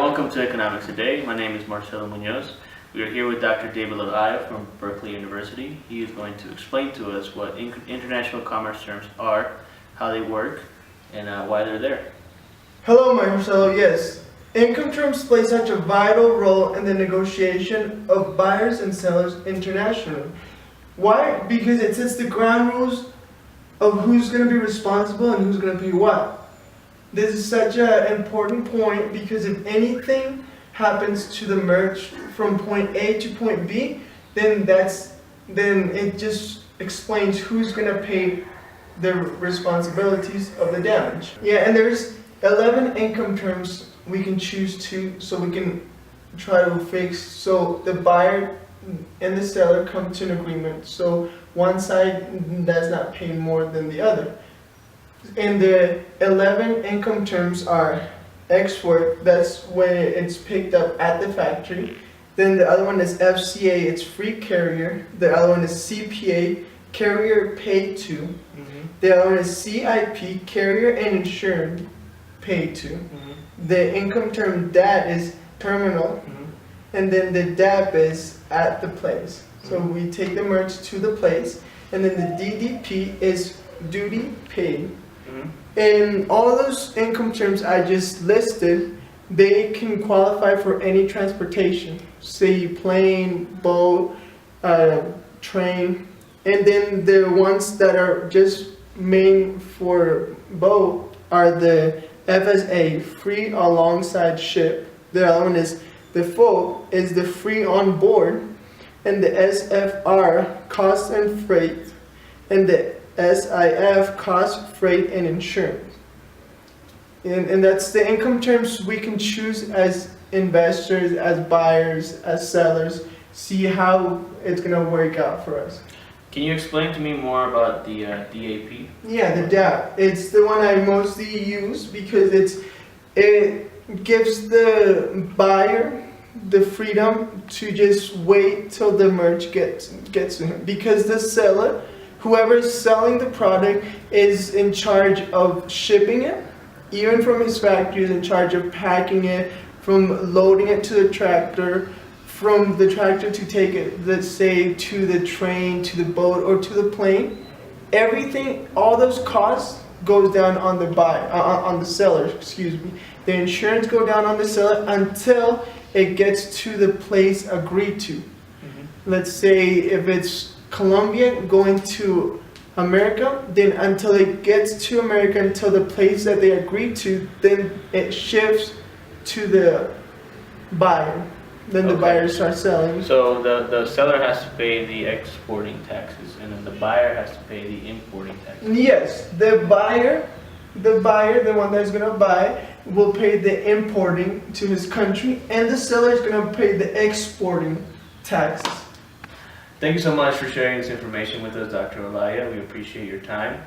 Welcome to Economics Today. My name is Marcelo Munoz. We are here with Dr. David Lagaya from Berkeley University. He is going to explain to us what international commerce terms are, how they work, and why they're there. Hello, Marcelo. Yes, income terms play such a vital role in the negotiation of buyers and sellers internationally. Why? Because it sets the ground rules of who's going to be responsible and who's going to pay what. This is such an important point because if anything happens to the merch from point A to point B, then it just explains who's going to pay the responsibilities of the damage. Yeah, and there's 11 income terms we can choose to, so we can try to fix, so the buyer and the seller come to an agreement, so one side does not pay more than the other. And the 11 income terms are export, that's when it's picked up at the factory. Then the other one is FCA, it's free carrier. The other one is CPA, carrier paid to. The other one is CIP, carrier and insured paid to. The income term DAT is terminal. And then the DAP is at the place. So we take the merch to the place. And then the DDP is duty paid. And all those income terms I just listed, they can qualify for any transportation. Say plane, boat, train. And then the ones that are just main for boat are the FSA, free alongside ship. The other one is the FO is the free on board, and the SFR, cost and freight, and the SIF, cost, freight, and insurance. And that's the income terms we can choose as investors, as buyers, as sellers, see how it's going to work out for us. Can you explain to me more about the DAP? Yeah, the DAP. It's the one I mostly use because it gives the buyer the freedom to just wait till the merch gets to him, because the seller, whoever is selling the product, is in charge of shipping it, even from his factory, is in charge of packing it, from loading it to the tractor, from the tractor to take it, let's say, to the train, to the boat, or to the plane. Everything, all those costs goes down on the buyer, on the seller, excuse me. The insurance go down on the seller until it gets to the place agreed to. Let's say if it's Colombia going to America, then until it gets to America, until the place that they agreed to, then it shifts to the buyer. Then the buyer starts selling. So the seller has to pay the exporting taxes, and then the buyer has to pay the importing taxes. Yes, the buyer, the one that's gonna buy, will pay the importing to his country, and the seller is gonna pay the exporting taxes. Thank you so much for sharing this information with us, Dr. Olaya. We appreciate your time.